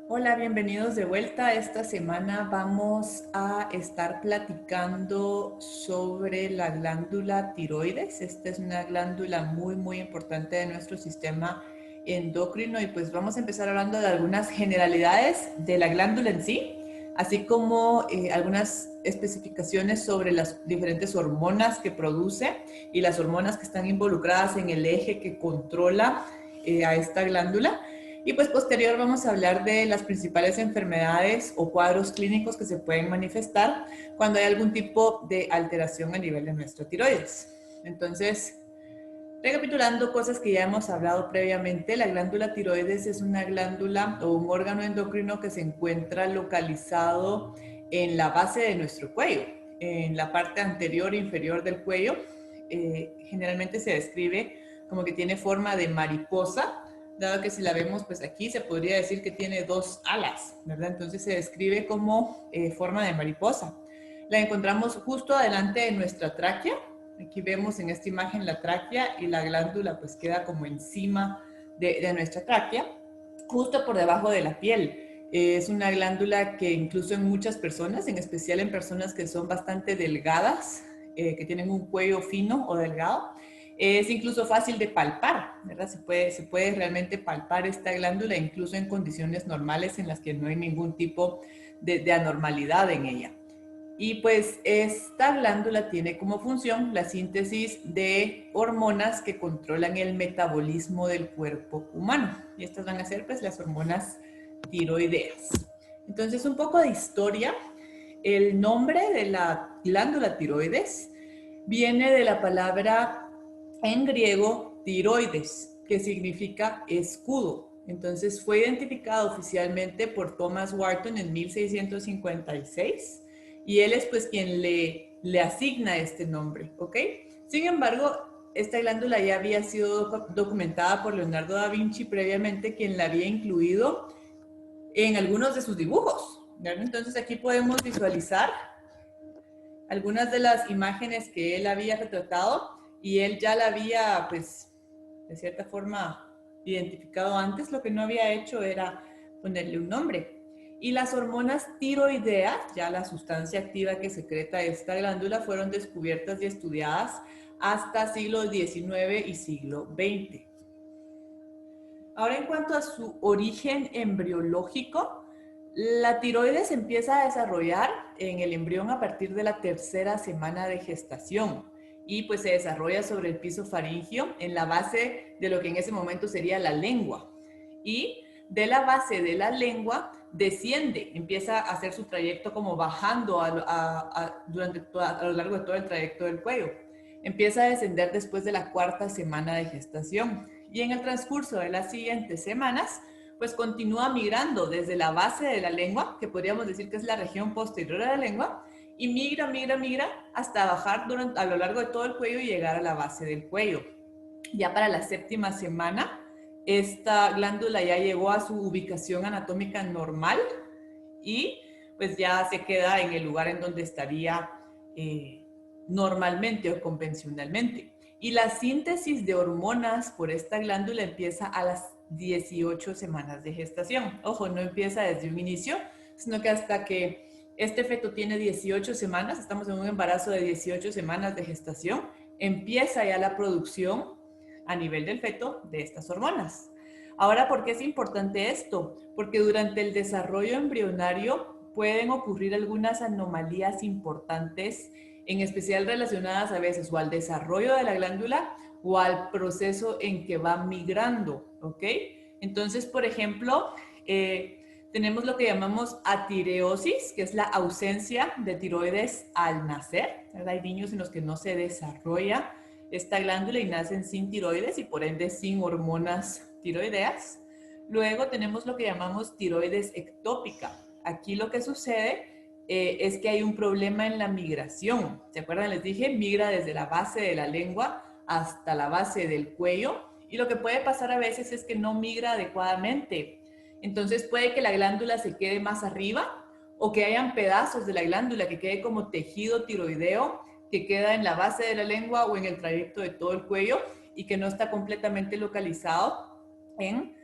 Hola, bienvenidos de vuelta. Esta semana vamos a estar platicando sobre la glándula tiroides. Esta es una glándula muy importante de nuestro sistema endocrino y pues vamos a empezar hablando de algunas generalidades de la glándula en sí, así como algunas especificaciones sobre las diferentes hormonas que produce y las hormonas que están involucradas en el eje que controla a esta glándula. Y pues posterior vamos a hablar de las principales enfermedades o cuadros clínicos que se pueden manifestar cuando hay algún tipo de alteración a nivel de nuestra tiroides. Entonces, recapitulando cosas que ya hemos hablado previamente, la glándula tiroides es una glándula o un órgano endocrino que se encuentra localizado en la base de nuestro cuello, en la parte anterior e inferior del cuello. Generalmente se describe como que tiene forma de mariposa, dado que si la vemos pues aquí se podría decir que tiene dos alas, ¿verdad? Entonces se describe como forma de mariposa. La encontramos justo adelante de nuestra tráquea. Aquí vemos en esta imagen la tráquea y la glándula pues queda como encima de nuestra tráquea, justo por debajo de la piel. Es una glándula que incluso en muchas personas, en especial en personas que son bastante delgadas, que tienen un cuello fino o delgado, es incluso fácil de palpar, ¿verdad? Se puede realmente palpar esta glándula incluso en condiciones normales en las que no hay ningún tipo de anormalidad en ella. Y pues esta glándula tiene como función la síntesis de hormonas que controlan el metabolismo del cuerpo humano. Y estas van a ser pues las hormonas tiroideas. Entonces un poco de historia. El nombre de la glándula tiroides viene de la palabra en griego tiroides, que significa escudo. Entonces fue identificado oficialmente por Thomas Wharton en 1656 y él es pues quien le asigna este nombre, ¿ok? Sin embargo, esta glándula ya había sido documentada por Leonardo da Vinci previamente, quien la había incluido en algunos de sus dibujos, ¿verdad? Entonces aquí podemos visualizar algunas de las imágenes que él había retratado y él ya la había, pues, de cierta forma identificado antes. Lo que no había hecho era ponerle un nombre. Y las hormonas tiroideas, ya la sustancia activa que secreta esta glándula, fueron descubiertas y estudiadas hasta siglo XIX y siglo XX. Ahora, en cuanto a su origen embriológico, la tiroides empieza a desarrollar en el embrión a partir de la tercera semana de gestación y pues se desarrolla sobre el piso faríngeo en la base de lo que en ese momento sería la lengua. Y de la base de la lengua desciende, empieza a hacer su trayecto como bajando a lo largo de todo el trayecto del cuello. Empieza a descender después de la cuarta semana de gestación y en el transcurso de las siguientes semanas pues continúa migrando desde la base de la lengua, que podríamos decir que es la región posterior a la lengua, y migra hasta bajar a lo largo de todo el cuello y llegar a la base del cuello. Ya para la séptima semana, esta glándula ya llegó a su ubicación anatómica normal y pues ya se queda en el lugar en donde estaría normalmente o convencionalmente. Y la síntesis de hormonas por esta glándula empieza a las 18 semanas de gestación. Ojo, no empieza desde un inicio, sino que hasta que este feto tiene 18 semanas, estamos en un embarazo de 18 semanas de gestación, empieza ya la producción a nivel del feto de estas hormonas. Ahora, ¿por qué es importante esto? Porque durante el desarrollo embrionario pueden ocurrir algunas anomalías importantes, en especial relacionadas a veces o al desarrollo de la glándula o al proceso en que va migrando, ¿ok? Entonces, por ejemplo, tenemos lo que llamamos atireosis, que es la ausencia de tiroides al nacer, ¿verdad? Hay niños en los que no se desarrolla esta glándula y nacen sin tiroides y por ende sin hormonas tiroideas. Luego tenemos lo que llamamos tiroides ectópica. Aquí lo que sucede es que hay un problema en la migración. ¿Se acuerdan? Les dije, migra desde la base de la lengua hasta la base del cuello y lo que puede pasar a veces es que no migra adecuadamente. Entonces puede que la glándula se quede más arriba o que hayan pedazos de la glándula que quede como tejido tiroideo que queda en la base de la lengua o en el trayecto de todo el cuello y que no está completamente localizado en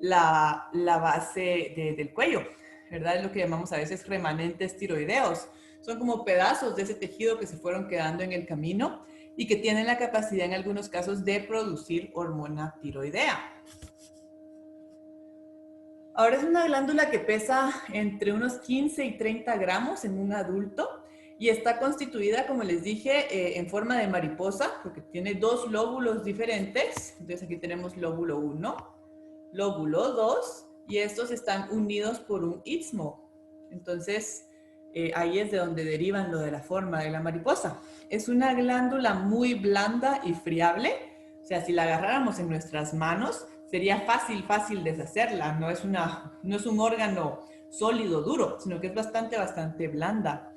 la base del cuello, ¿verdad? Es lo que llamamos a veces remanentes tiroideos. Son como pedazos de ese tejido que se fueron quedando en el camino y que tienen la capacidad en algunos casos de producir hormona tiroidea. Ahora es una glándula que pesa entre unos 15 y 30 gramos en un adulto y está constituida, como les dije, en forma de mariposa, porque tiene dos lóbulos diferentes. Entonces aquí tenemos lóbulo 1, lóbulo 2, y estos están unidos por un istmo. Entonces, ahí es de donde derivan lo de la forma de la mariposa. Es una glándula muy blanda y friable. O sea, si la agarráramos en nuestras manos, sería fácil deshacerla. No es un órgano sólido, duro, sino que es bastante blanda.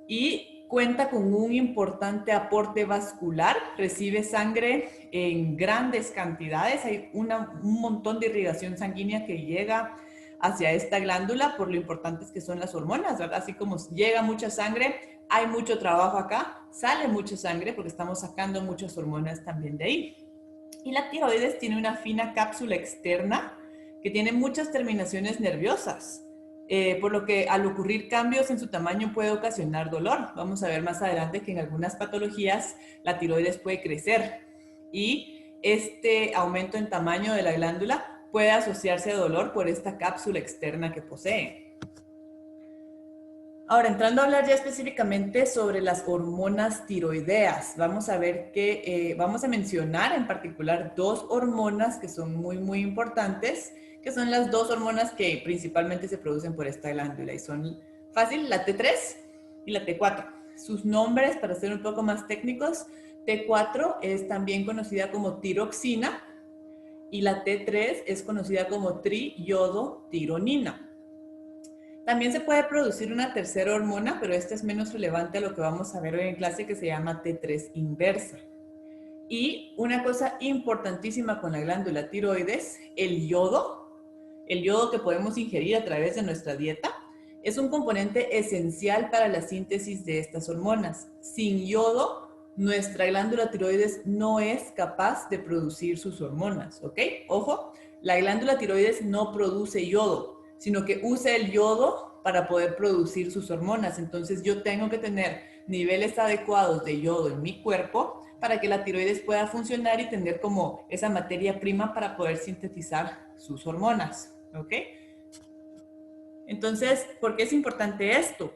Y cuenta con un importante aporte vascular, recibe sangre en grandes cantidades, hay un montón de irrigación sanguínea que llega hacia esta glándula por lo importantes que son las hormonas, ¿verdad? Así como llega mucha sangre, hay mucho trabajo acá, sale mucha sangre porque estamos sacando muchas hormonas también de ahí. Y la tiroides tiene una fina cápsula externa que tiene muchas terminaciones nerviosas. Por lo que al ocurrir cambios en su tamaño puede ocasionar dolor. Vamos a ver más adelante que en algunas patologías la tiroides puede crecer y este aumento en tamaño de la glándula puede asociarse a dolor por esta cápsula externa que posee. Ahora, entrando a hablar ya específicamente sobre las hormonas tiroideas, vamos a ver que vamos a mencionar en particular dos hormonas que son muy importantes, que son las dos hormonas que principalmente se producen por esta glándula y son fácil, la T3 y la T4. Sus nombres, para ser un poco más técnicos, T4 es también conocida como tiroxina y la T3 es conocida como triiodotironina. También se puede producir una tercera hormona, pero esta es menos relevante a lo que vamos a ver hoy en clase, que se llama T3 inversa. Y una cosa importantísima con la glándula tiroides, el yodo que podemos ingerir a través de nuestra dieta, es un componente esencial para la síntesis de estas hormonas. Sin yodo, nuestra glándula tiroides no es capaz de producir sus hormonas, ¿ok? Ojo, la glándula tiroides no produce yodo, sino que usa el yodo para poder producir sus hormonas. Entonces yo tengo que tener niveles adecuados de yodo en mi cuerpo para que la tiroides pueda funcionar y tener como esa materia prima para poder sintetizar sus hormonas, ¿ok? Entonces, ¿por qué es importante esto?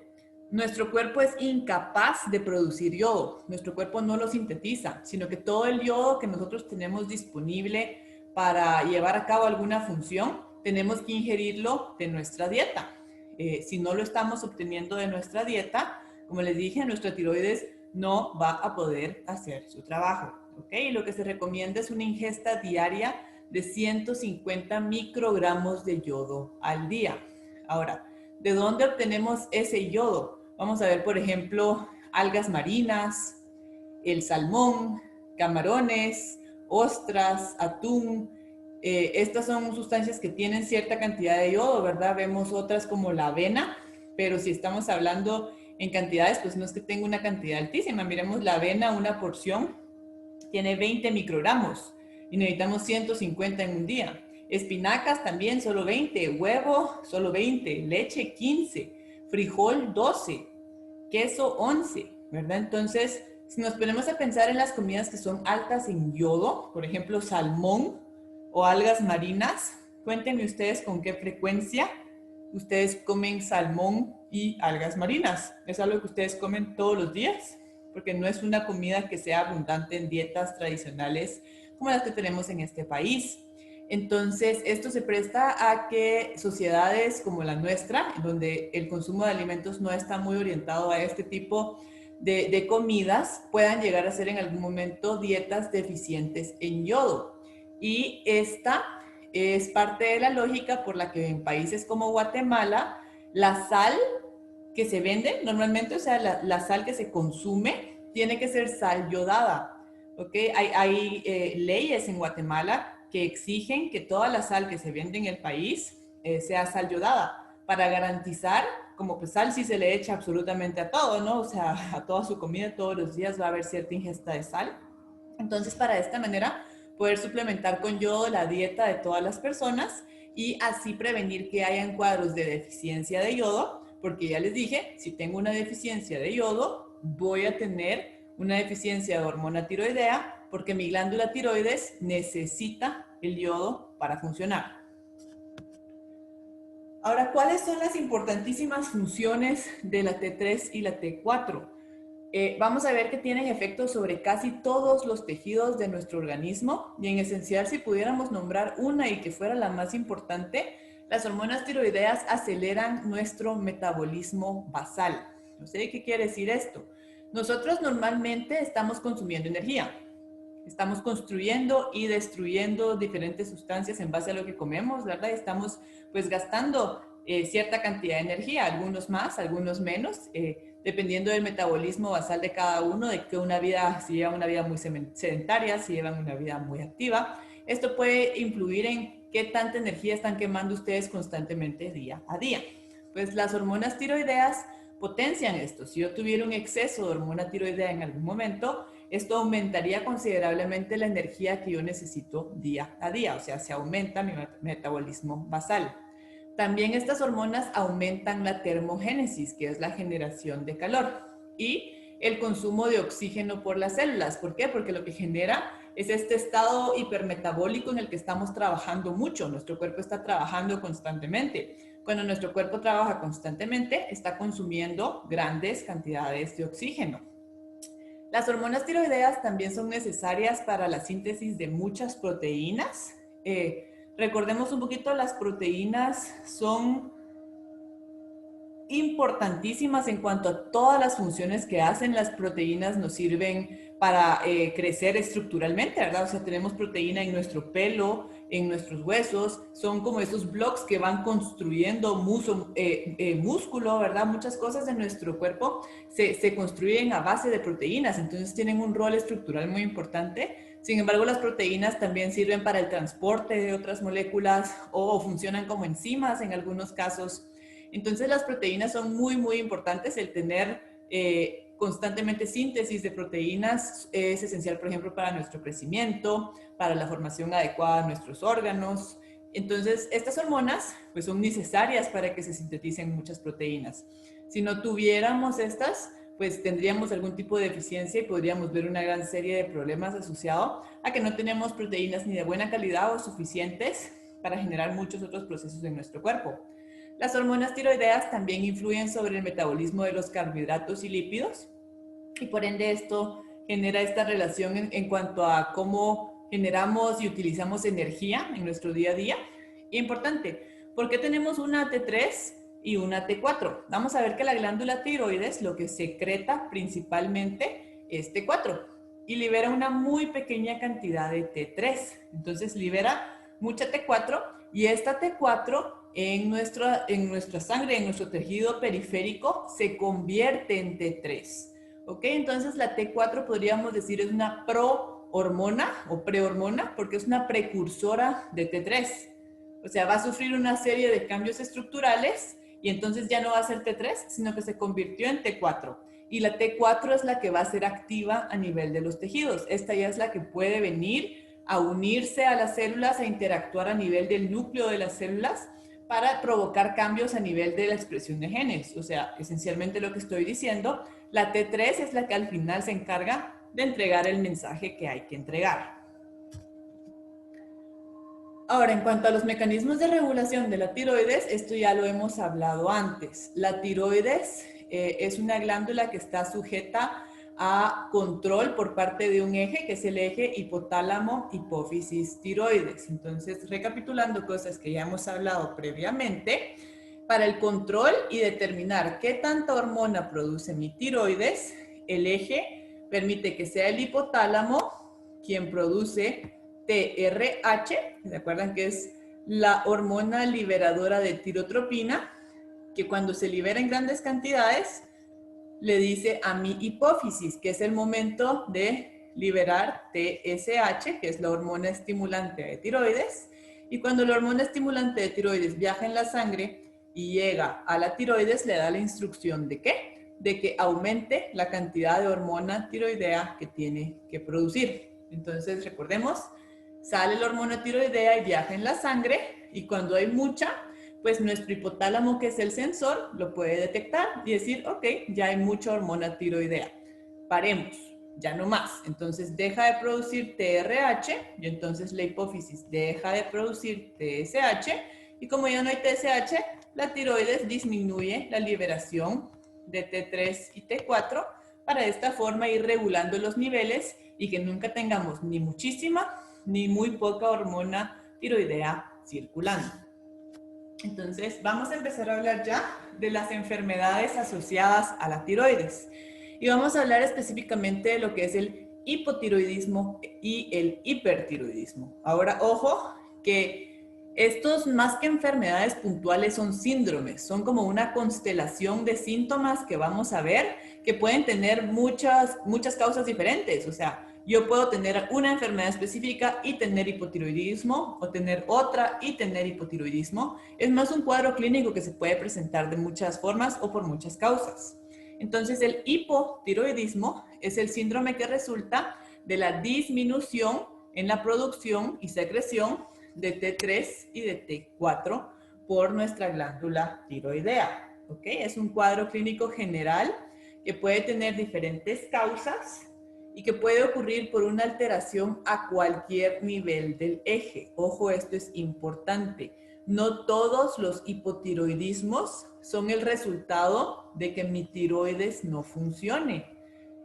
Nuestro cuerpo es incapaz de producir yodo, nuestro cuerpo no lo sintetiza, sino que todo el yodo que nosotros tenemos disponible para llevar a cabo alguna función, tenemos que ingerirlo de nuestra dieta. Si no lo estamos obteniendo de nuestra dieta, como les dije, nuestra tiroides no va a poder hacer su trabajo, ¿ok? Y lo que se recomienda es una ingesta diaria de 150 microgramos de yodo al día. Ahora, ¿de dónde obtenemos ese yodo? Vamos a ver, por ejemplo, algas marinas, el salmón, camarones, ostras, atún. Estas son sustancias que tienen cierta cantidad de yodo, ¿verdad? Vemos otras como la avena, pero si estamos hablando en cantidades, pues no es que tenga una cantidad altísima. Miremos la avena, una porción tiene 20 microgramos y necesitamos 150 en un día. Espinacas también solo 20, huevo solo 20, leche 15, frijol 12, queso 11, ¿verdad? Entonces, si nos ponemos a pensar en las comidas que son altas en yodo, por ejemplo, salmón o algas marinas, cuéntenme ustedes con qué frecuencia ustedes comen salmón y algas marinas. ¿Es algo que ustedes comen todos los días? Porque no es una comida que sea abundante en dietas tradicionales como las que tenemos en este país. Entonces, esto se presta a que sociedades como la nuestra, donde el consumo de alimentos no está muy orientado a este tipo de comidas, puedan llegar a ser en algún momento dietas deficientes en yodo. Y esta es parte de la lógica por la que en países como Guatemala, la sal que se vende normalmente, o sea, la sal que se consume, tiene que ser sal yodada. ¿Ok? Hay leyes en Guatemala que exigen que toda la sal que se vende en el país sea sal yodada para garantizar, como pues sal sí se le echa absolutamente a todo, ¿no? O sea, a toda su comida todos los días va a haber cierta ingesta de sal. Entonces, para de esta manera poder suplementar con yodo la dieta de todas las personas y así prevenir que hayan cuadros de deficiencia de yodo, porque ya les dije, si tengo una deficiencia de yodo, voy a tener una deficiencia de hormona tiroidea porque mi glándula tiroides necesita el yodo para funcionar. Ahora, ¿cuáles son las importantísimas funciones de la T3 y la T4? Vamos a ver que tienen efectos sobre casi todos los tejidos de nuestro organismo y en esencial, si pudiéramos nombrar una y que fuera la más importante, las hormonas tiroideas aceleran nuestro metabolismo basal. No sé qué quiere decir esto. Nosotros normalmente estamos consumiendo energía. Estamos construyendo y destruyendo diferentes sustancias en base a lo que comemos, ¿verdad? Estamos pues gastando cierta cantidad de energía, algunos más, algunos menos, dependiendo del metabolismo basal de cada uno, de que una vida, si llevan una vida muy sedentaria, si llevan una vida muy activa. Esto puede influir en qué tanta energía están quemando ustedes constantemente día a día. Pues las hormonas tiroideas potencian esto. Si yo tuviera un exceso de hormona tiroidea en algún momento, esto aumentaría considerablemente la energía que yo necesito día a día, o sea, se aumenta mi metabolismo basal. También estas hormonas aumentan la termogénesis, que es la generación de calor, y el consumo de oxígeno por las células. ¿Por qué? Porque lo que genera es este estado hipermetabólico en el que estamos trabajando mucho. Nuestro cuerpo está trabajando constantemente. Cuando nuestro cuerpo trabaja constantemente, está consumiendo grandes cantidades de oxígeno. Las hormonas tiroideas también son necesarias para la síntesis de muchas proteínas. Recordemos un poquito, las proteínas son importantísimas en cuanto a todas las funciones que hacen. Las proteínas nos sirven para crecer estructuralmente, ¿verdad? O sea, tenemos proteína en nuestro pelo, en nuestros huesos, son como esos blocks que van construyendo músculo, ¿verdad? Muchas cosas de nuestro cuerpo se construyen a base de proteínas, entonces tienen un rol estructural muy importante. Sin embargo, las proteínas también sirven para el transporte de otras moléculas o funcionan como enzimas en algunos casos. Entonces las proteínas son muy, muy importantes. El tener constantemente síntesis de proteínas es esencial, por ejemplo, para nuestro crecimiento, para la formación adecuada de nuestros órganos. Entonces, estas hormonas pues, son necesarias para que se sinteticen muchas proteínas. Si no tuviéramos estas, pues tendríamos algún tipo de deficiencia y podríamos ver una gran serie de problemas asociados a que no tenemos proteínas ni de buena calidad o suficientes para generar muchos otros procesos en nuestro cuerpo. Las hormonas tiroideas también influyen sobre el metabolismo de los carbohidratos y lípidos y por ende esto genera esta relación en cuanto a cómo generamos y utilizamos energía en nuestro día a día. Importante, ¿por qué tenemos una T3 y una T4? Vamos a ver que la glándula tiroides lo que secreta principalmente es T4 y libera una muy pequeña cantidad de T3. Entonces libera mucha T4 y esta T4 en nuestra sangre, en nuestro tejido periférico, se convierte en T3. ¿Ok? Entonces la T4 podríamos decir es una prohormona o prehormona porque es una precursora de T3. O sea, va a sufrir una serie de cambios estructurales y entonces ya no va a ser T3, sino que se convirtió en T4. Y la T4 es la que va a ser activa a nivel de los tejidos. Esta ya es la que puede venir a unirse a las células, a interactuar a nivel del núcleo de las células para provocar cambios a nivel de la expresión de genes. O sea, esencialmente lo que estoy diciendo, la T3 es la que al final se encarga de entregar el mensaje que hay que entregar. Ahora, en cuanto a los mecanismos de regulación de la tiroides, esto ya lo hemos hablado antes. La tiroides es una glándula que está sujeta a control por parte de un eje, que es el eje hipotálamo, hipófisis, tiroides. Entonces, recapitulando cosas que ya hemos hablado previamente, para el control y determinar qué tanta hormona produce mi tiroides, el eje permite que sea el hipotálamo quien produce TRH, ¿se acuerdan que es la hormona liberadora de tirotropina? Que cuando se libera en grandes cantidades, le dice a mi hipófisis, que es el momento de liberar TSH, que es la hormona estimulante de tiroides. Y cuando la hormona estimulante de tiroides viaja en la sangre y llega a la tiroides, le da la instrucción ¿de qué? De que aumente la cantidad de hormona tiroidea que tiene que producir. Entonces, recordemos, sale la hormona tiroidea y viaja en la sangre, y cuando hay mucha, pues nuestro hipotálamo, que es el sensor, lo puede detectar y decir, ok, ya hay mucha hormona tiroidea. Paremos, ya no más. Entonces deja de producir TRH y entonces la hipófisis deja de producir TSH y como ya no hay TSH, la tiroides disminuye la liberación de T3 y T4 para de esta forma ir regulando los niveles y que nunca tengamos ni muchísima ni muy poca hormona tiroidea circulando. Entonces, vamos a empezar a hablar ya de las enfermedades asociadas a la tiroides. Y vamos a hablar específicamente de lo que es el hipotiroidismo y el hipertiroidismo. Ahora, ojo, que estos más que enfermedades puntuales son síndromes, son como una constelación de síntomas que vamos a ver que pueden tener muchas causas diferentes. O sea, yo puedo tener una enfermedad específica y tener hipotiroidismo, o tener otra y tener hipotiroidismo. Es más un cuadro clínico que se puede presentar de muchas formas o por muchas causas. Entonces, el hipotiroidismo es el síndrome que resulta de la disminución en la producción y secreción de T3 y de T4 por nuestra glándula tiroidea. ¿Ok? Es un cuadro clínico general que puede tener diferentes causas y que puede ocurrir por una alteración a cualquier nivel del eje. Ojo, esto es importante. No todos los hipotiroidismos son el resultado de que mi tiroides no funcione.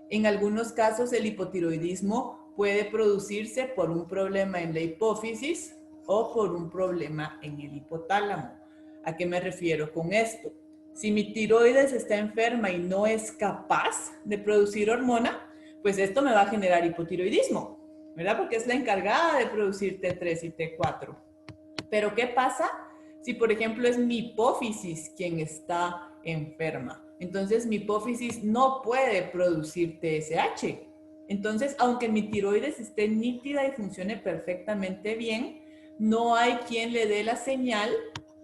En algunos casos el hipotiroidismo puede producirse por un problema en la hipófisis o por un problema en el hipotálamo. ¿A qué me refiero con esto? Si mi tiroides está enferma y no es capaz de producir hormona, pues esto me va a generar hipotiroidismo, ¿verdad? Porque es la encargada de producir T3 y T4. Pero ¿qué pasa si, por ejemplo, es mi hipófisis quien está enferma? Entonces, mi hipófisis no puede producir TSH. Entonces, aunque mi tiroides esté nítida y funcione perfectamente bien, no hay quien le dé la señal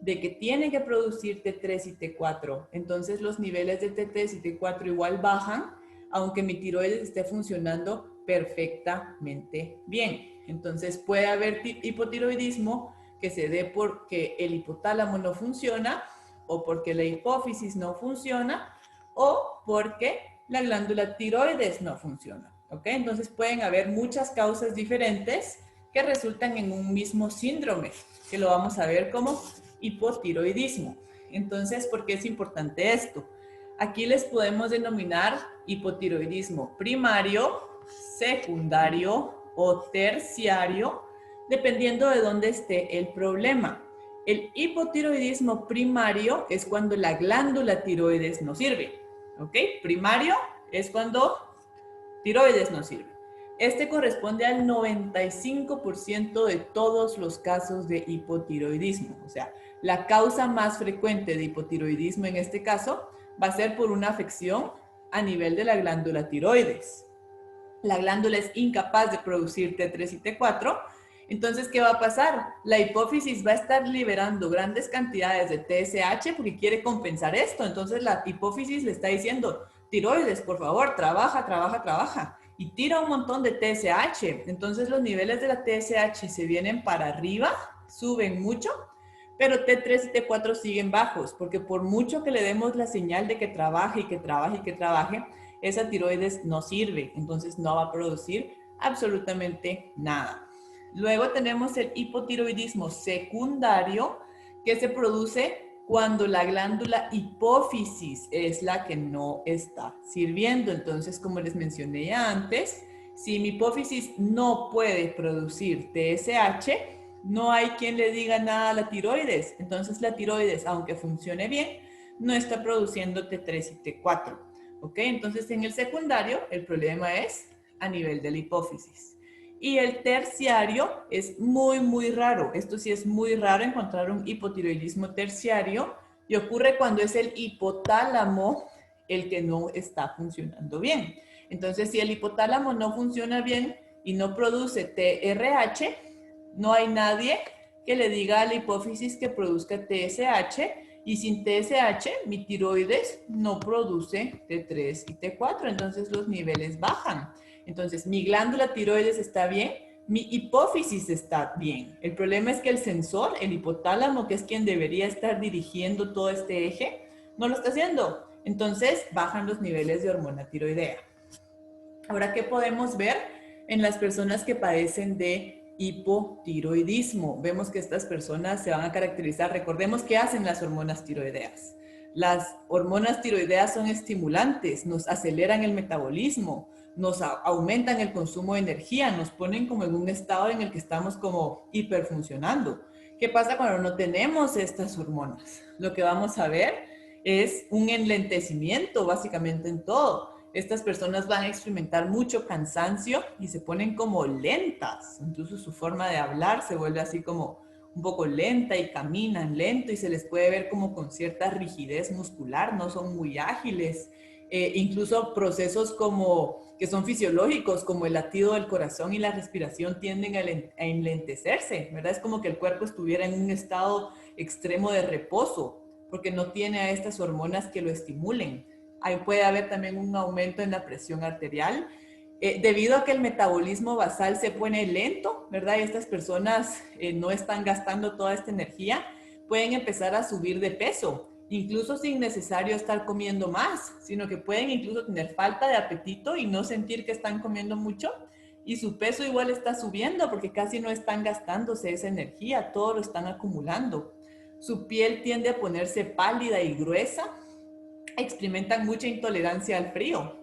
de que tiene que producir T3 y T4. Entonces, los niveles de T3 y T4 igual bajan, aunque mi tiroides esté funcionando perfectamente bien. Entonces, puede haber hipotiroidismo que se dé porque el hipotálamo no funciona, o porque la hipófisis no funciona, o porque la glándula tiroides no funciona. ¿Ok? Entonces pueden haber muchas causas diferentes que resultan en un mismo síndrome, que lo vamos a ver como hipotiroidismo. Entonces, ¿por qué es importante esto? Aquí les podemos denominar hipotiroidismo primario, secundario o terciario, dependiendo de dónde esté el problema. El hipotiroidismo primario es cuando la glándula tiroides no sirve. ¿Ok? Primario es cuando tiroides no sirve. Este corresponde al 95% de todos los casos de hipotiroidismo. O sea, la causa más frecuente de hipotiroidismo en este caso va a ser por una afección a nivel de la glándula tiroides. La glándula es incapaz de producir T3 y T4. Entonces, ¿qué va a pasar? La hipófisis va a estar liberando grandes cantidades de TSH porque quiere compensar esto. Entonces, la hipófisis le está diciendo, tiroides, por favor, trabaja, trabaja, trabaja. Y tira un montón de TSH. Entonces, los niveles de la TSH se vienen para arriba, suben mucho, pero T3 y T4 siguen bajos, porque por mucho que le demos la señal de que trabaje y que trabaje y que trabaje, esa tiroides no sirve, entonces no va a producir absolutamente nada. Luego tenemos el hipotiroidismo secundario, que se produce cuando la glándula hipófisis es la que no está sirviendo. Entonces, como les mencioné ya antes, si mi hipófisis no puede producir TSH, no hay quien le diga nada a la tiroides. Entonces, la tiroides, aunque funcione bien, no está produciendo T3 y T4. ¿Ok? Entonces, en el secundario, el problema es a nivel de la hipófisis. Y el terciario es muy, muy raro. Esto sí es muy raro encontrar un hipotiroidismo terciario y ocurre cuando es el hipotálamo el que no está funcionando bien. Entonces, si el hipotálamo no funciona bien y no produce TRH, no hay nadie que le diga a la hipófisis que produzca TSH, y sin TSH, mi tiroides no produce T3 y T4, entonces los niveles bajan. Entonces, mi glándula tiroides está bien, mi hipófisis está bien. El problema es que el sensor, el hipotálamo, que es quien debería estar dirigiendo todo este eje, no lo está haciendo. Entonces bajan los niveles de hormona tiroidea. Ahora, ¿qué podemos ver en las personas que padecen de hipotiroidismo? Vemos que estas personas se van a caracterizar. Recordemos qué hacen las hormonas tiroideas. Las hormonas tiroideas son estimulantes, nos aceleran el metabolismo, nos aumentan el consumo de energía, nos ponen como en un estado en el que estamos como hiperfuncionando. ¿Qué pasa cuando no tenemos estas hormonas? Lo que vamos a ver es un enlentecimiento básicamente en todo. Estas personas van a experimentar mucho cansancio y se ponen como lentas. Incluso su forma de hablar se vuelve así como un poco lenta y caminan lento y se les puede ver como con cierta rigidez muscular, no son muy ágiles. Incluso procesos como que son fisiológicos, como el latido del corazón y la respiración tienden a enlentecerse, ¿verdad? Es como que el cuerpo estuviera en un estado extremo de reposo, porque no tiene a estas hormonas que lo estimulen. Ahí puede haber también un aumento en la presión arterial, debido a que el metabolismo basal se pone lento, ¿verdad? Y estas personas no están gastando toda esta energía, pueden empezar a subir de peso, incluso sin necesario estar comiendo más, sino que pueden incluso tener falta de apetito y no sentir que están comiendo mucho, y su peso igual está subiendo porque casi no están gastándose esa energía, todo lo están acumulando. Su piel tiende a ponerse pálida y gruesa, experimentan mucha intolerancia al frío.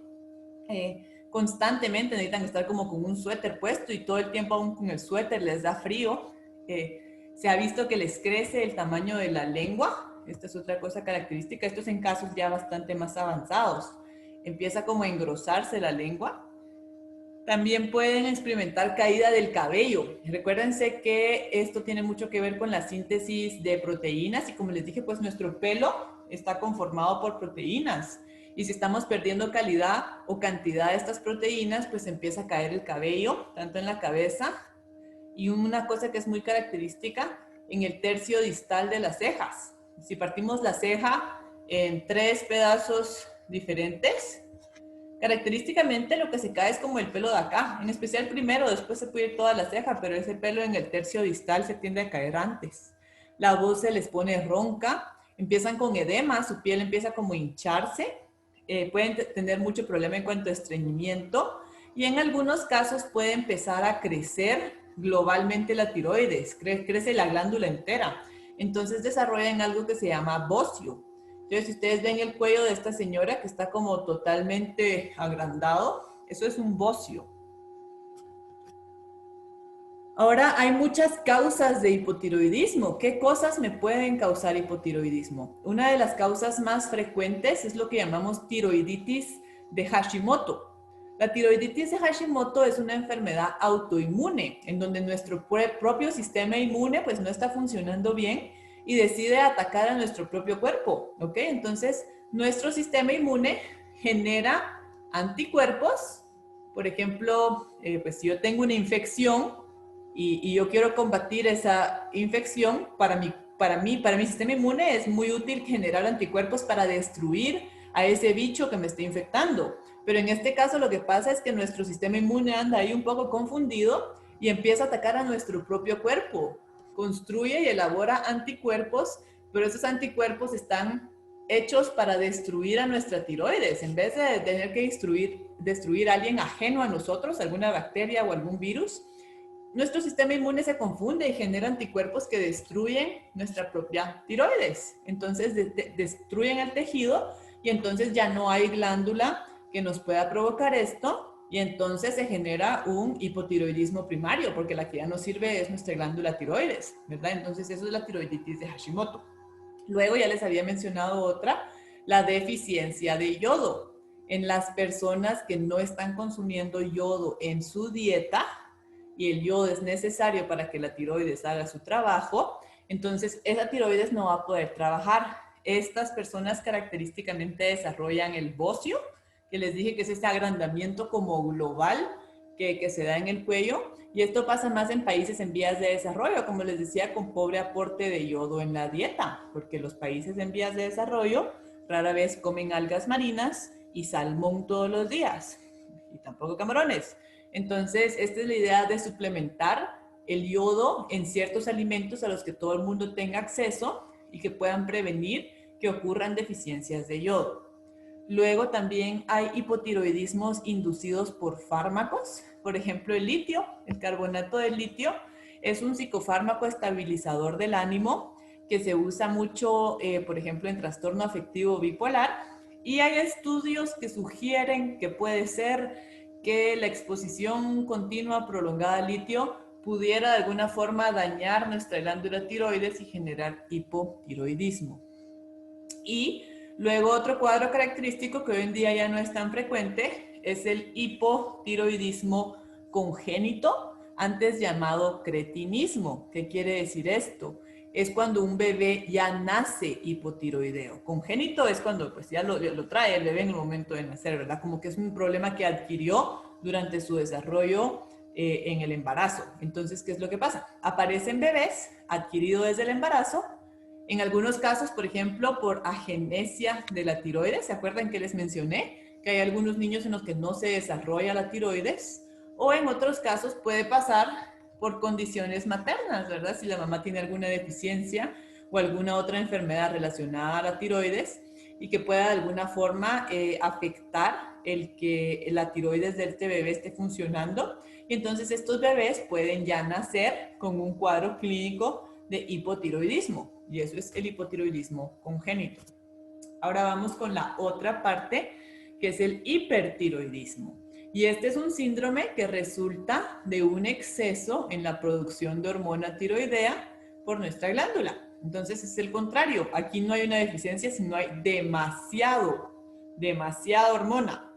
Constantemente necesitan estar como con un suéter puesto y todo el tiempo aún con el suéter les da frío. Se ha visto que les crece el tamaño de la lengua. Esta es otra cosa característica. Esto es en casos ya bastante más avanzados. Empieza como a engrosarse la lengua. También pueden experimentar caída del cabello. Recuérdense que esto tiene mucho que ver con la síntesis de proteínas y como les dije, pues nuestro pelo está conformado por proteínas. Y si estamos perdiendo calidad o cantidad de estas proteínas, pues empieza a caer el cabello, tanto en la cabeza y una cosa que es muy característica, en el tercio distal de las cejas. Si partimos la ceja en 3 pedazos diferentes, característicamente lo que se cae es como el pelo de acá, en especial primero, después se puede ir toda la ceja, pero ese pelo en el tercio distal se tiende a caer antes. La voz se les pone ronca, empiezan con edema, su piel empieza como a hincharse, pueden tener mucho problema en cuanto a estreñimiento y en algunos casos puede empezar a crecer globalmente la tiroides, crece la glándula entera. Entonces desarrollan algo que se llama bocio. Entonces, si ustedes ven el cuello de esta señora que está como totalmente agrandado, eso es un bocio. Ahora, hay muchas causas de hipotiroidismo. ¿Qué cosas me pueden causar hipotiroidismo? Una de las causas más frecuentes es lo que llamamos tiroiditis de Hashimoto. La tiroiditis de Hashimoto es una enfermedad autoinmune, en donde nuestro propio sistema inmune pues no está funcionando bien y decide atacar a nuestro propio cuerpo, ¿ok? Entonces, nuestro sistema inmune genera anticuerpos. Por ejemplo, pues si yo tengo una infección, y yo quiero combatir esa infección, para mi sistema inmune es muy útil generar anticuerpos para destruir a ese bicho que me está infectando. Pero en este caso lo que pasa es que nuestro sistema inmune anda ahí un poco confundido y empieza a atacar a nuestro propio cuerpo. Construye y elabora anticuerpos, pero esos anticuerpos están hechos para destruir a nuestra tiroides. En vez de tener que destruir a alguien ajeno a nosotros, alguna bacteria o algún virus, nuestro sistema inmune se confunde y genera anticuerpos que destruyen nuestra propia tiroides. Entonces destruyen el tejido y entonces ya no hay glándula que nos pueda provocar esto y entonces se genera un hipotiroidismo primario porque la que ya no sirve es nuestra glándula tiroides, ¿verdad? Entonces eso es la tiroiditis de Hashimoto. Luego ya les había mencionado otra, la deficiencia de yodo. En las personas que no están consumiendo yodo en su dieta, y el yodo es necesario para que la tiroides haga su trabajo, entonces esa tiroides no va a poder trabajar. Estas personas característicamente desarrollan el bocio, que les dije que es ese agrandamiento como global que se da en el cuello, y esto pasa más en países en vías de desarrollo, como les decía, con pobre aporte de yodo en la dieta, porque los países en vías de desarrollo rara vez comen algas marinas y salmón todos los días, y tampoco camarones. Entonces, esta es la idea de suplementar el yodo en ciertos alimentos a los que todo el mundo tenga acceso y que puedan prevenir que ocurran deficiencias de yodo. Luego también hay hipotiroidismos inducidos por fármacos. Por ejemplo, el litio, el carbonato de litio, es un psicofármaco estabilizador del ánimo que se usa mucho, por ejemplo, en trastorno afectivo bipolar. Y hay estudios que sugieren que puede ser que la exposición continua prolongada al litio pudiera de alguna forma dañar nuestra glándula tiroides y generar hipotiroidismo. Y luego otro cuadro característico que hoy en día ya no es tan frecuente es el hipotiroidismo congénito, antes llamado cretinismo. ¿Qué quiere decir esto? Es cuando un bebé ya nace hipotiroideo. Congénito es cuando pues ya lo trae el bebé en el momento de nacer, ¿verdad? Como que es un problema que adquirió durante su desarrollo en el embarazo. Entonces, ¿qué es lo que pasa? Aparecen bebés adquirido desde el embarazo. En algunos casos, por ejemplo, por agenesia de la tiroides, ¿se acuerdan que les mencioné? Que hay algunos niños en los que no se desarrolla la tiroides, o en otros casos puede pasar por condiciones maternas, ¿verdad? Si la mamá tiene alguna deficiencia o alguna otra enfermedad relacionada a la tiroides y que pueda de alguna forma afectar el que la tiroides de este bebé esté funcionando. Y entonces estos bebés pueden ya nacer con un cuadro clínico de hipotiroidismo, y eso es el hipotiroidismo congénito. Ahora vamos con la otra parte, que es el hipertiroidismo. Y este es un síndrome que resulta de un exceso en la producción de hormona tiroidea por nuestra glándula. Entonces es el contrario, aquí no hay una deficiencia, sino hay demasiada hormona.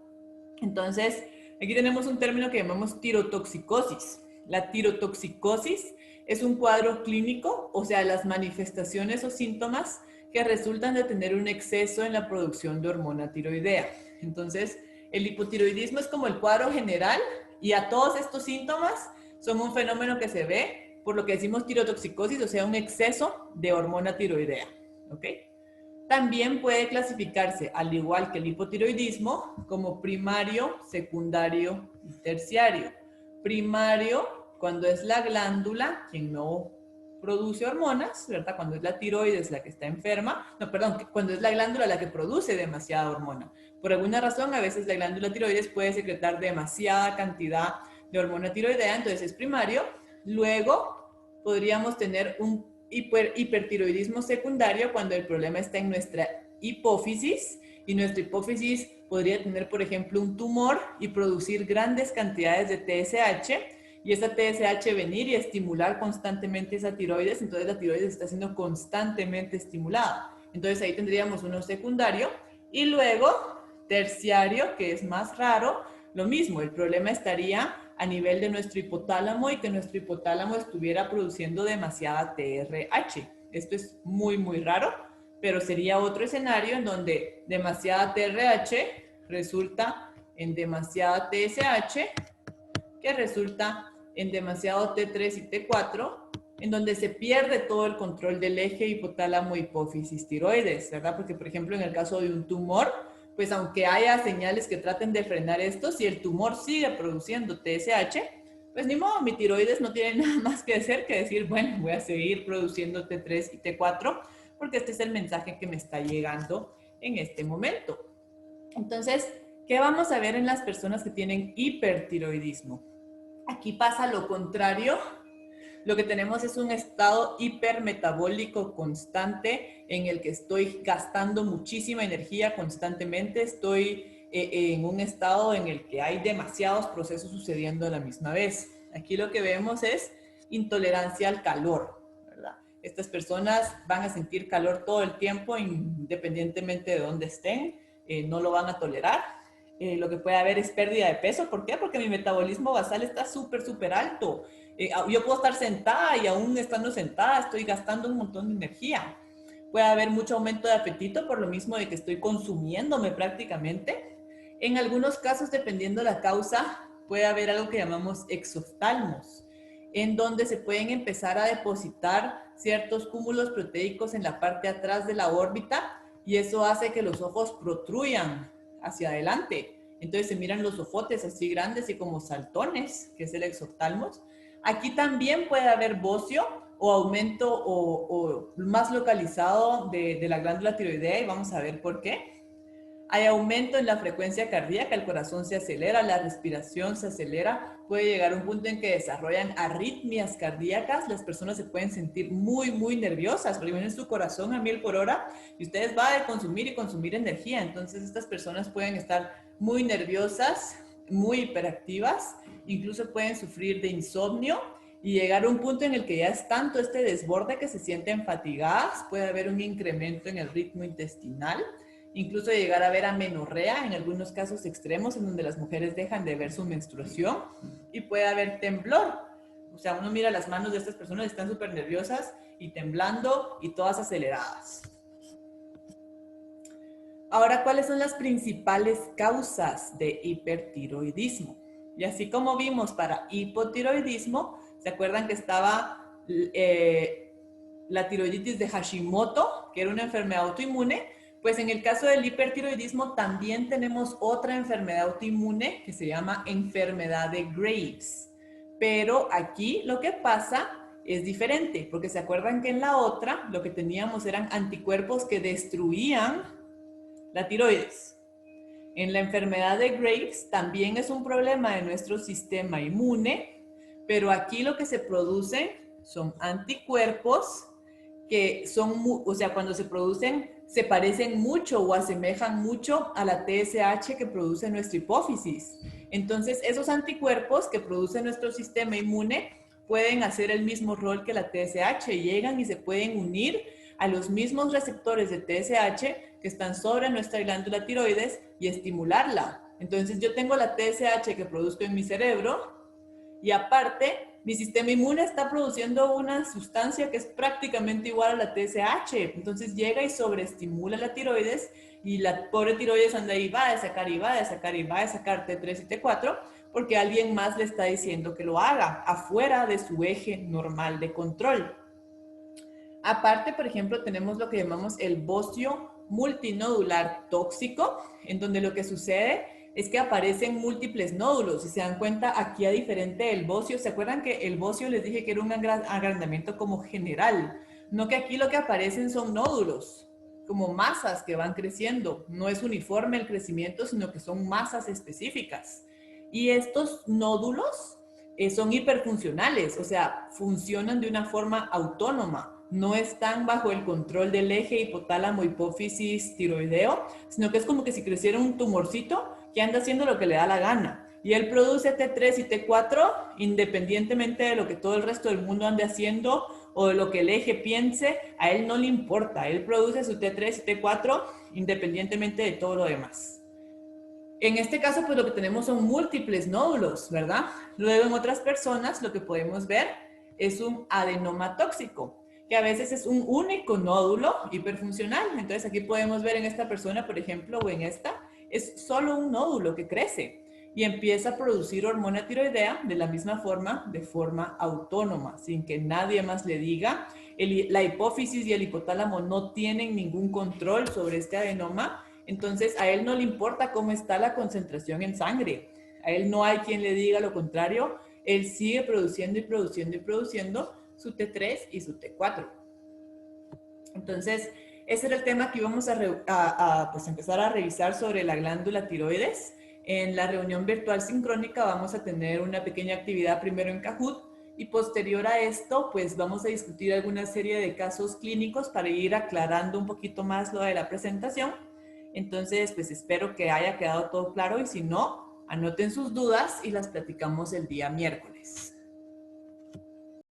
Entonces, aquí tenemos un término que llamamos tirotoxicosis. La tirotoxicosis es un cuadro clínico, o sea, las manifestaciones o síntomas que resultan de tener un exceso en la producción de hormona tiroidea. Entonces, el hipotiroidismo es como el cuadro general y a todos estos síntomas son un fenómeno que se ve por lo que decimos tirotoxicosis, o sea, un exceso de hormona tiroidea. ¿Ok? También puede clasificarse, al igual que el hipotiroidismo, como primario, secundario y terciario. Primario, cuando es la glándula quien no produce hormonas, ¿verdad? Cuando es la tiroides la que está enferma, no, perdón, cuando es la glándula la que produce demasiada hormona. Por alguna razón, a veces la glándula tiroides puede secretar demasiada cantidad de hormona tiroidea, entonces es primario. Luego podríamos tener un hipertiroidismo secundario cuando el problema está en nuestra hipófisis y nuestra hipófisis podría tener, por ejemplo, un tumor y producir grandes cantidades de TSH y esa TSH venir y estimular constantemente esa tiroides, entonces la tiroides está siendo constantemente estimulada. Entonces ahí tendríamos uno secundario y luego terciario, que es más raro, lo mismo, el problema estaría a nivel de nuestro hipotálamo y que nuestro hipotálamo estuviera produciendo demasiada TRH. Esto es muy, muy raro, pero sería otro escenario en donde demasiada TRH resulta en demasiada TSH, que resulta en demasiado T3 y T4, en donde se pierde todo el control del eje hipotálamo hipófisis tiroides, ¿verdad? Porque, por ejemplo, en el caso de un tumor, pues aunque haya señales que traten de frenar esto, si el tumor sigue produciendo TSH, pues ni modo, mi tiroides no tiene nada más que hacer que decir, bueno, voy a seguir produciendo T3 y T4, porque este es el mensaje que me está llegando en este momento. Entonces, ¿qué vamos a ver en las personas que tienen hipertiroidismo? Aquí pasa lo contrario. Lo que tenemos es un estado hipermetabólico constante en el que estoy gastando muchísima energía constantemente, estoy en un estado en el que hay demasiados procesos sucediendo a la misma vez. Aquí lo que vemos es intolerancia al calor, ¿verdad? Estas personas van a sentir calor todo el tiempo, independientemente de dónde estén, no lo van a tolerar. Lo que puede haber es pérdida de peso. ¿Por qué? Porque mi metabolismo basal está súper alto. Yo puedo estar sentada y aún estando sentada estoy gastando un montón de energía. Puede haber mucho aumento de apetito por lo mismo de que estoy consumiéndome prácticamente. En algunos casos, dependiendo la causa, puede haber algo que llamamos exoftalmos, en donde se pueden empezar a depositar ciertos cúmulos proteicos en la parte de atrás de la órbita y eso hace que los ojos protruyan hacia adelante Entonces se miran los ojotes así grandes y como saltones, que es el exoptalmos. Aquí también puede haber bocio o aumento o más localizado de la glándula tiroidea y vamos a ver por qué. Hay aumento en la frecuencia cardíaca, el corazón se acelera, la respiración se acelera, puede llegar a un punto en que desarrollan arritmias cardíacas, las personas se pueden sentir muy, muy nerviosas, porque viene su corazón a 1000 por hora y ustedes van a consumir y consumir energía, entonces estas personas pueden estar muy nerviosas, muy hiperactivas, incluso pueden sufrir de insomnio y llegar a un punto en el que ya es tanto este desborde que se sienten fatigadas, puede haber un incremento en el ritmo intestinal, incluso llegar a ver amenorrea en algunos casos extremos en donde las mujeres dejan de ver su menstruación y puede haber temblor. O sea, uno mira las manos de estas personas, están súper nerviosas y temblando y todas aceleradas. Ahora, ¿cuáles son las principales causas de hipertiroidismo? Y así como vimos para hipotiroidismo, ¿se acuerdan que estaba la tiroiditis de Hashimoto, que era una enfermedad autoinmune? Pues en el caso del hipertiroidismo también tenemos otra enfermedad autoinmune que se llama enfermedad de Graves. Pero aquí lo que pasa es diferente, porque se acuerdan que en la otra lo que teníamos eran anticuerpos que destruían la tiroides. En la enfermedad de Graves también es un problema de nuestro sistema inmune, pero aquí lo que se produce son anticuerpos que son, o sea, cuando se producen, se parecen mucho o asemejan mucho a la TSH que produce nuestra hipófisis. Entonces, esos anticuerpos que produce nuestro sistema inmune pueden hacer el mismo rol que la TSH, llegan y se pueden unir a los mismos receptores de TSH que están sobre nuestra glándula tiroides y estimularla. Entonces, yo tengo la TSH que produzco en mi cerebro y aparte, mi sistema inmune está produciendo una sustancia que es prácticamente igual a la TSH. Entonces llega y sobreestimula la tiroides y la pobre tiroides anda ahí, va a sacar y va a sacar y va a sacar T3 y T4 porque alguien más le está diciendo que lo haga afuera de su eje normal de control. Aparte, por ejemplo, tenemos lo que llamamos el bocio multinodular tóxico, en donde lo que sucede es que aparecen múltiples nódulos. Si se dan cuenta, aquí a diferente del bocio, ¿se acuerdan que el bocio les dije que era un agrandamiento como general? No, que aquí lo que aparecen son nódulos, como masas que van creciendo. No es uniforme el crecimiento, sino que son masas específicas. Y estos nódulos son hiperfuncionales, o sea, funcionan de una forma autónoma. No están bajo el control del eje hipotálamo, hipófisis, tiroideo, sino que es como que si creciera un tumorcito que anda haciendo lo que le da la gana. Y él produce T3 y T4 independientemente de lo que todo el resto del mundo ande haciendo o de lo que el eje piense, a él no le importa. Él produce su T3 y T4 independientemente de todo lo demás. En este caso, pues lo que tenemos son múltiples nódulos, ¿verdad? Luego en otras personas lo que podemos ver es un adenoma tóxico, que a veces es un único nódulo hiperfuncional. Entonces aquí podemos ver en esta persona, por ejemplo, o en esta, es solo un nódulo que crece y empieza a producir hormona tiroidea de la misma forma, de forma autónoma, sin que nadie más le diga. La hipófisis y el hipotálamo no tienen ningún control sobre este adenoma. Entonces, a él no le importa cómo está la concentración en sangre. A él no hay quien le diga lo contrario. Él sigue produciendo y produciendo y produciendo su T3 y su T4. Entonces, ese era el tema que íbamos pues empezar a revisar sobre la glándula tiroides. En la reunión virtual sincrónica vamos a tener una pequeña actividad primero en Kahoot y posterior a esto, pues vamos a discutir alguna serie de casos clínicos para ir aclarando un poquito más lo de la presentación. Entonces, pues espero que haya quedado todo claro y si no, anoten sus dudas y las platicamos el día miércoles.